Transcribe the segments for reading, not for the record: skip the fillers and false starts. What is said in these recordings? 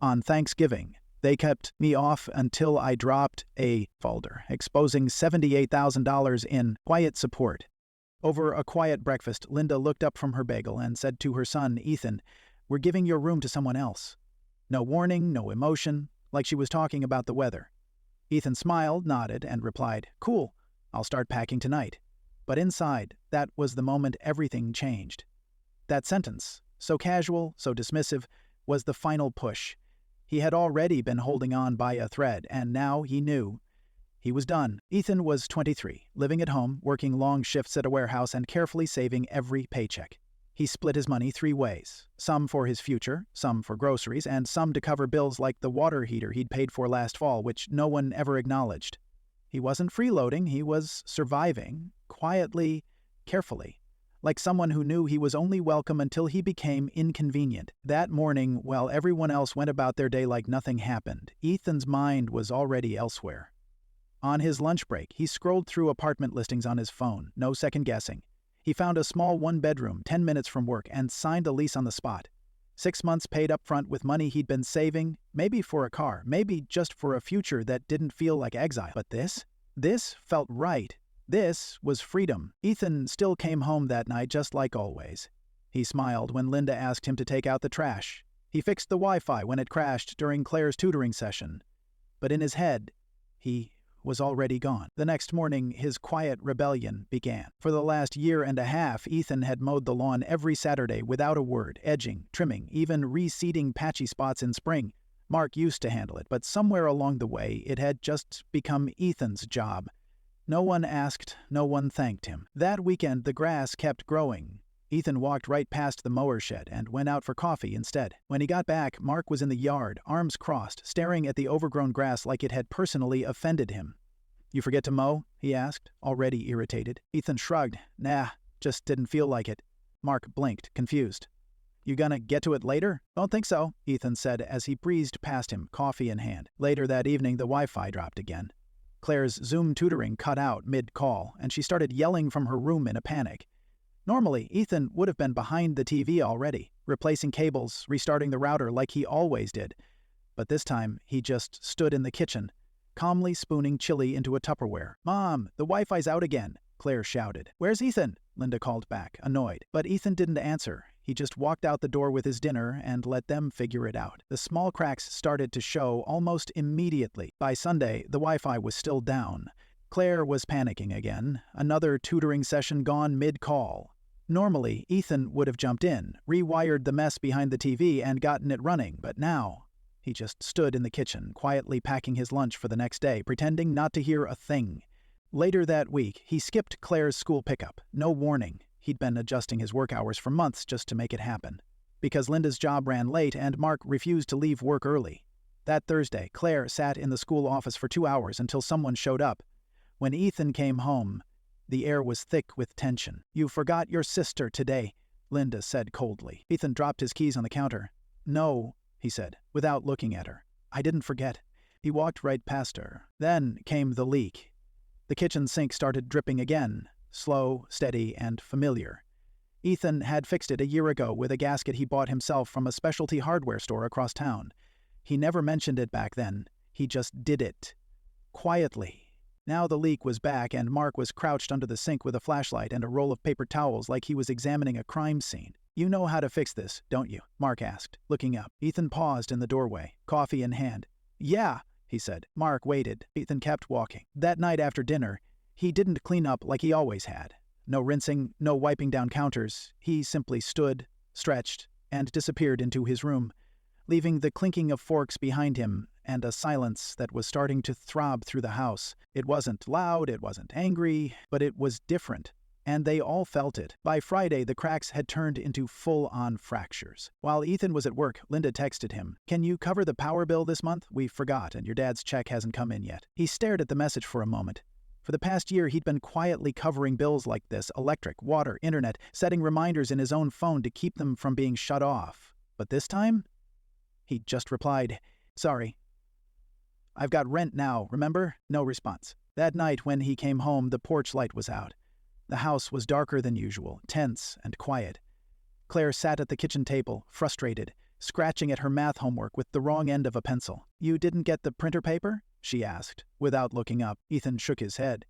On Thanksgiving, they kept me off until I dropped a folder, exposing $78,000 in quiet support. Over a quiet breakfast, Linda looked up from her bagel and said to her son, Ethan, "We're giving your room to someone else." No warning, no emotion, like she was talking about the weather. Ethan smiled, nodded, and replied, "Cool, I'll start packing tonight." But inside, that was the moment everything changed. That sentence, so casual, so dismissive, was the final push. He had already been holding on by a thread, and now he knew. He was done. Ethan was 23, living at home, working long shifts at a warehouse, and carefully saving every paycheck. He split his money 3 ways, some for his future, some for groceries, and some to cover bills like the water heater he'd paid for last fall, which no one ever acknowledged. He wasn't freeloading, he was surviving, quietly, carefully, like someone who knew he was only welcome until he became inconvenient. That morning, while everyone else went about their day like nothing happened, Ethan's mind was already elsewhere. On his lunch break, he scrolled through apartment listings on his phone, no second guessing. He found a small 1-bedroom, 10 minutes from work, and signed a lease on the spot. 6 months paid up front with money he'd been saving, maybe for a car, maybe just for a future that didn't feel like exile. But this felt right. This was freedom. Ethan still came home that night just like always. He smiled when Linda asked him to take out the trash. He fixed the Wi-Fi when it crashed during Claire's tutoring session. But in his head, he was already gone. The next morning, his quiet rebellion began. For the last year and a half, Ethan had mowed the lawn every Saturday without a word, edging, trimming, even reseeding patchy spots in spring. Mark used to handle it, but somewhere along the way, it had just become Ethan's job. No one asked, no one thanked him. That weekend, the grass kept growing. Ethan walked right past the mower shed and went out for coffee instead. When he got back, Mark was in the yard, arms crossed, staring at the overgrown grass like it had personally offended him. "You forget to mow?" he asked, already irritated. Ethan shrugged. "Nah, just didn't feel like it." Mark blinked, confused. "You gonna get to it later?" "Don't think so," Ethan said as he breezed past him, coffee in hand. Later that evening, the Wi-Fi dropped again. Claire's Zoom tutoring cut out mid-call, and she started yelling from her room in a panic. Normally, Ethan would have been behind the TV already, replacing cables, restarting the router like he always did. But this time, he just stood in the kitchen, calmly spooning chili into a Tupperware. "Mom, the Wi-Fi's out again," Claire shouted. "Where's Ethan?" Linda called back, annoyed. But Ethan didn't answer. He just walked out the door with his dinner and let them figure it out. The small cracks started to show almost immediately. By Sunday, the Wi-Fi was still down. Claire was panicking again, another tutoring session gone mid-call. Normally, Ethan would have jumped in, rewired the mess behind the TV, and gotten it running, but now he just stood in the kitchen, quietly packing his lunch for the next day, pretending not to hear a thing. Later that week, he skipped Claire's school pickup. No warning. He'd been adjusting his work hours for months just to make it happen. Because Linda's job ran late and Mark refused to leave work early. That Thursday, Claire sat in the school office for 2 hours until someone showed up. When Ethan came home, the air was thick with tension. "You forgot your sister today," Linda said coldly. Ethan dropped his keys on the counter. "No," he said, without looking at her. "I didn't forget." He walked right past her. Then came the leak. The kitchen sink started dripping again, slow, steady, and familiar. Ethan had fixed it a year ago with a gasket he bought himself from a specialty hardware store across town. He never mentioned it back then. He just did it. Quietly. Now the leak was back, and Mark was crouched under the sink with a flashlight and a roll of paper towels like he was examining a crime scene. "You know how to fix this, don't you?" Mark asked, looking up. Ethan paused in the doorway, coffee in hand. "Yeah," he said. Mark waited. Ethan kept walking. That night after dinner, he didn't clean up like he always had. No rinsing, no wiping down counters. He simply stood, stretched, and disappeared into his room, leaving the clinking of forks behind him and a silence that was starting to throb through the house. It wasn't loud, it wasn't angry, but it was different, and they all felt it. By Friday, the cracks had turned into full-on fractures. While Ethan was at work, Linda texted him, "Can you cover the power bill this month? We forgot, and your dad's check hasn't come in yet." He stared at the message for a moment. For the past year, he'd been quietly covering bills like this: electric, water, internet, setting reminders in his own phone to keep them from being shut off. But this time, he just replied, "Sorry. I've got rent now, remember?" No response. That night when he came home, the porch light was out. The house was darker than usual, tense and quiet. Claire sat at the kitchen table, frustrated, scratching at her math homework with the wrong end of a pencil. "You didn't get the printer paper?" she asked. Without looking up, Ethan shook his head.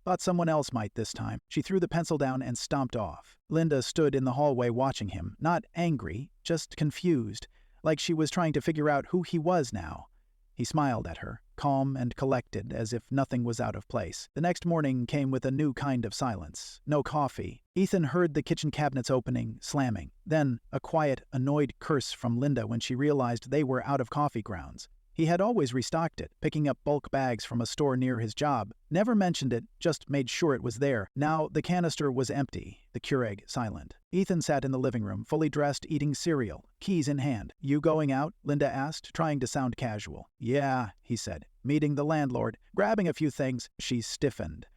"Thought someone else might this time." She threw the pencil down and stomped off. Linda stood in the hallway watching him, not angry, just confused, like she was trying to figure out who he was now. He smiled at her, calm and collected, as if nothing was out of place. The next morning came with a new kind of silence. No coffee. Ethan heard the kitchen cabinets opening, slamming. Then a quiet, annoyed curse from Linda when she realized they were out of coffee grounds. He had always restocked it, picking up bulk bags from a store near his job. Never mentioned it, just made sure it was there. Now the canister was empty, the Keurig silent. Ethan sat in the living room, fully dressed, eating cereal, keys in hand. "You going out?" Linda asked, trying to sound casual. "Yeah," he said. "Meeting the landlord. Grabbing a few things." She stiffened.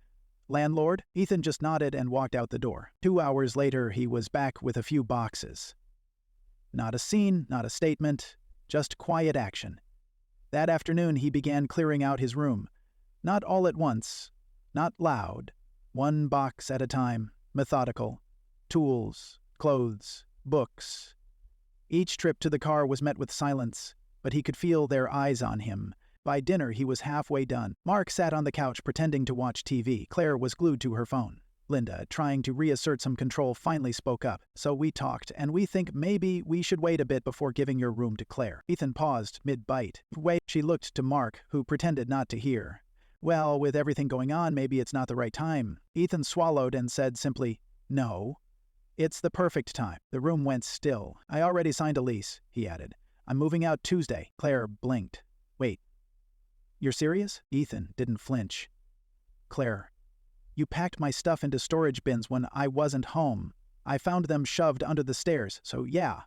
"Landlord?" Ethan just nodded and walked out the door. 2 hours later, he was back with a few boxes. Not a scene, not a statement, just quiet action. That afternoon, he began clearing out his room. Not all at once, not loud. One box at a time, methodical. Tools, clothes, books. Each trip to the car was met with silence, but he could feel their eyes on him. By dinner, he was halfway done. Mark sat on the couch pretending to watch TV. Claire was glued to her phone. Linda, trying to reassert some control, finally spoke up. "So we talked, and we think maybe we should wait a bit before giving your room to Claire." Ethan paused mid-bite. "Wait." She looked to Mark, who pretended not to hear. "Well, with everything going on, maybe it's not the right time." Ethan swallowed and said simply, "No. It's the perfect time." The room went still. "I already signed a lease," he added. "I'm moving out Tuesday." Claire blinked. "Wait. You're serious?" Ethan didn't flinch. "Claire, you packed my stuff into storage bins when I wasn't home. I found them shoved under the stairs, so yeah."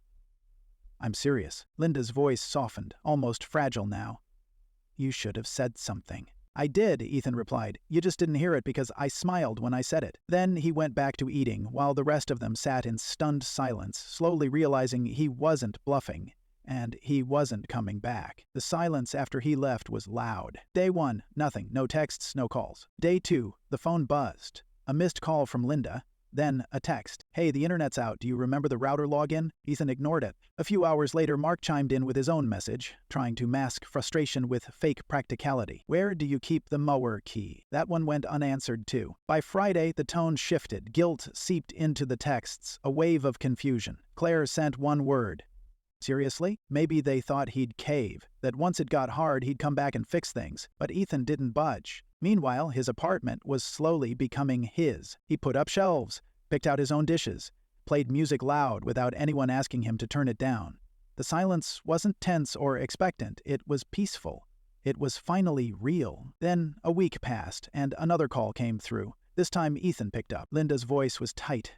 "I'm serious." Linda's voice softened, almost fragile now. "You should have said something." "I did," Ethan replied. "You just didn't hear it because I smiled when I said it." Then he went back to eating, while the rest of them sat in stunned silence, slowly realizing he wasn't bluffing. And he wasn't coming back. The silence after he left was loud. Day 1, nothing. No texts, no calls. Day 2, the phone buzzed. A missed call from Linda. Then a text. "Hey, the internet's out. Do you remember the router login?" Ethan ignored it. A few hours later, Mark chimed in with his own message, trying to mask frustration with fake practicality. "Where do you keep the mower key?" That one went unanswered too. By Friday, the tone shifted. Guilt seeped into the texts, a wave of confusion. Claire sent one word. Seriously? Maybe they thought he'd cave, that once it got hard he'd come back and fix things, but Ethan didn't budge. Meanwhile, his apartment was slowly becoming his. He put up shelves, picked out his own dishes, played music loud without anyone asking him to turn it down. The silence wasn't tense or expectant, it was peaceful. It was finally real. Then a week passed, and another call came through. This time Ethan picked up. Linda's voice was tight.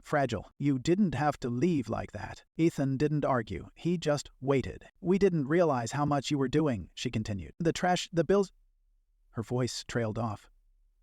Fragile. "You didn't have to leave like that." Ethan didn't argue. He just waited. "We didn't realize how much you were doing," she continued. "The trash, the bills—" Her voice trailed off.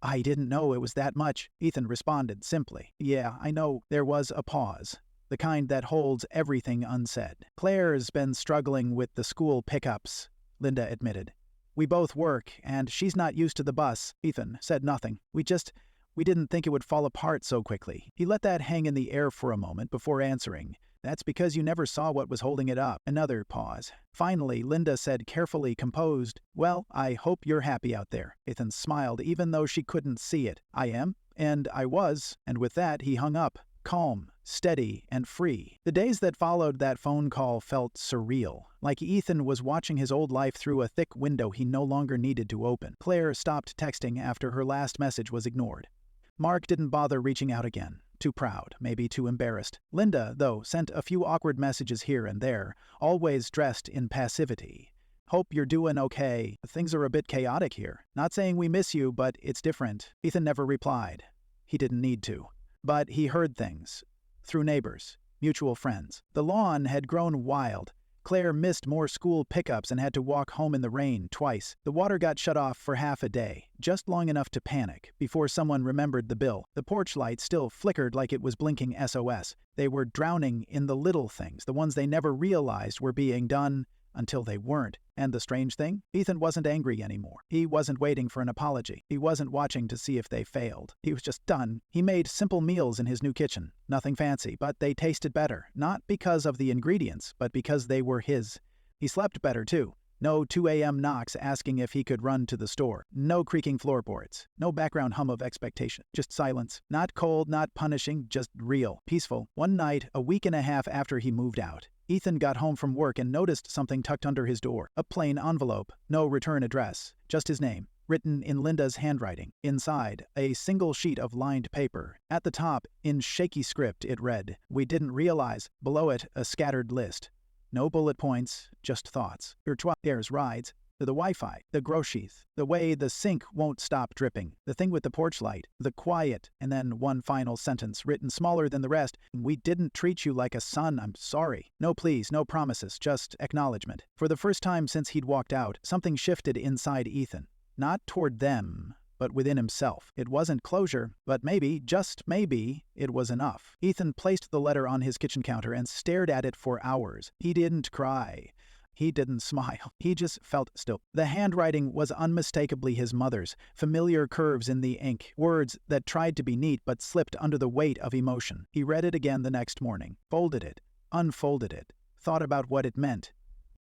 "I didn't know it was that much," Ethan responded simply. "Yeah, I know." There was a pause, the kind that holds everything unsaid. "Claire's been struggling with the school pickups," Linda admitted. "We both work, and she's not used to the bus." Ethan said nothing. We didn't think it would fall apart so quickly." He let that hang in the air for a moment before answering. "That's because you never saw what was holding it up." Another pause. Finally, Linda said, carefully composed, "Well, I hope you're happy out there." Ethan smiled, even though she couldn't see it. "I am, and I was," and with that he hung up, calm, steady, and free. The days that followed that phone call felt surreal, like Ethan was watching his old life through a thick window he no longer needed to open. Claire stopped texting after her last message was ignored. Mark didn't bother reaching out again. Too proud, maybe too embarrassed. Linda, though, sent a few awkward messages here and there, always dressed in passivity. "Hope you're doing okay. Things are a bit chaotic here. Not saying we miss you, but it's different." Ethan never replied. He didn't need to. But he heard things. Through neighbors, mutual friends. The lawn had grown wild. Claire missed more school pickups and had to walk home in the rain twice. The water got shut off for half a day, just long enough to panic, before someone remembered the bill. The porch light still flickered like it was blinking SOS. They were drowning in the little things, the ones they never realized were being done until they weren't. And the strange thing? Ethan wasn't angry anymore. He wasn't waiting for an apology. He wasn't watching to see if they failed. He was just done. He made simple meals in his new kitchen. Nothing fancy, but they tasted better. Not because of the ingredients, but because they were his. He slept better, too. No 2 a.m. knocks asking if he could run to the store. No creaking floorboards. No background hum of expectation. Just silence. Not cold, not punishing, just real. Peaceful. One night, a week and a half after he moved out, Ethan got home from work and noticed something tucked under his door. A plain envelope. No return address. Just his name, written in Linda's handwriting. Inside, a single sheet of lined paper. At the top, in shaky script, it read, "We didn't realize." Below it, a scattered list. No bullet points, just thoughts. There's rides, the Wi-Fi, the groceries, the way the sink won't stop dripping, the thing with the porch light, the quiet, and then one final sentence written smaller than the rest. "We didn't treat you like a son, I'm sorry." No pleas, no promises, just acknowledgement. For the first time since he'd walked out, something shifted inside Ethan. Not toward them, but within himself. It wasn't closure, but maybe, just maybe, it was enough. Ethan placed the letter on his kitchen counter and stared at it for hours. He didn't cry. He didn't smile. He just felt still. The handwriting was unmistakably his mother's, familiar curves in the ink, words that tried to be neat but slipped under the weight of emotion. He read it again the next morning, folded it, unfolded it, thought about what it meant.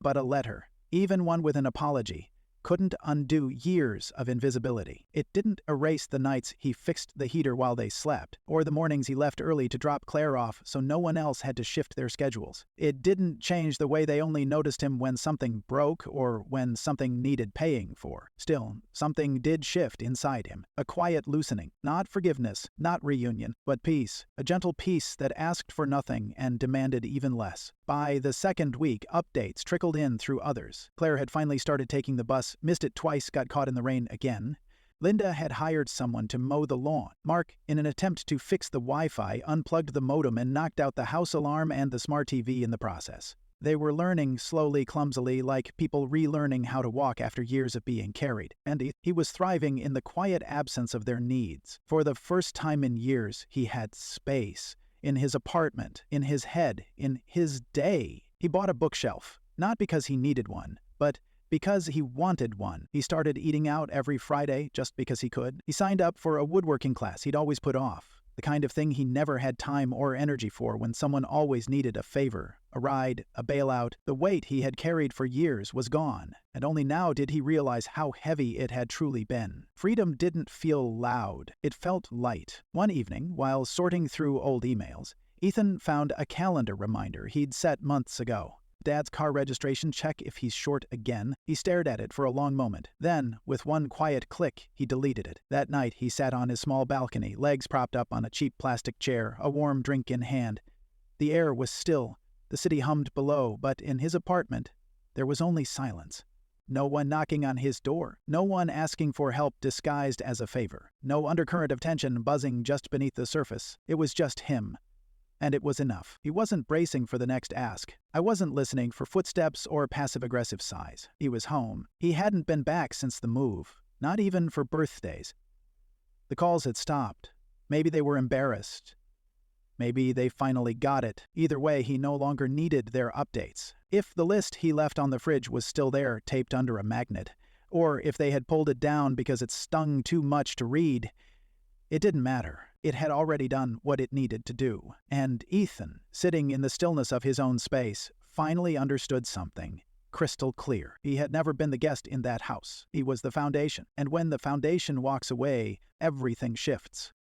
But a letter, even one with an apology, couldn't undo years of invisibility. It didn't erase the nights he fixed the heater while they slept, or the mornings he left early to drop Claire off so no one else had to shift their schedules. It didn't change the way they only noticed him when something broke or when something needed paying for. Still, something did shift inside him. A quiet loosening. Not forgiveness, not reunion, but peace. A gentle peace that asked for nothing and demanded even less. By the second week, updates trickled in through others. Claire had finally started taking the bus, missed it twice, got caught in the rain again. Linda had hired someone to mow the lawn. Mark, in an attempt to fix the Wi-Fi, unplugged the modem and knocked out the house alarm and the smart TV in the process. They were learning slowly, clumsily, like people relearning how to walk after years of being carried. And he was thriving in the quiet absence of their needs. For the first time in years, he had space. In his apartment, in his head, in his day. He bought a bookshelf, not because he needed one, but because he wanted one. He started eating out every Friday just because he could. He signed up for a woodworking class he'd always put off, the kind of thing he never had time or energy for when someone always needed a favor, a ride, a bailout. The weight he had carried for years was gone, and only now did he realize how heavy it had truly been. Freedom didn't feel loud. It felt light. One evening, while sorting through old emails, Ethan found a calendar reminder he'd set months ago. Dad's car registration check if he's short again. He stared at it for a long moment. Then, with one quiet click, he deleted it. That night, he sat on his small balcony, legs propped up on a cheap plastic chair, a warm drink in hand. The air was still. The city hummed below, but in his apartment, there was only silence. No one knocking on his door. No one asking for help disguised as a favor. No undercurrent of tension buzzing just beneath the surface. It was just him. And it was enough. He wasn't bracing for the next ask. I wasn't listening for footsteps or passive-aggressive sighs. He was home. He hadn't been back since the move. Not even for birthdays. The calls had stopped. Maybe they were embarrassed. Maybe they finally got it. Either way, he no longer needed their updates. If the list he left on the fridge was still there, taped under a magnet, or if they had pulled it down because it stung too much to read, it didn't matter. It had already done what it needed to do. And Ethan, sitting in the stillness of his own space, finally understood something. Crystal clear. He had never been the guest in that house. He was the foundation. And when the foundation walks away, everything shifts.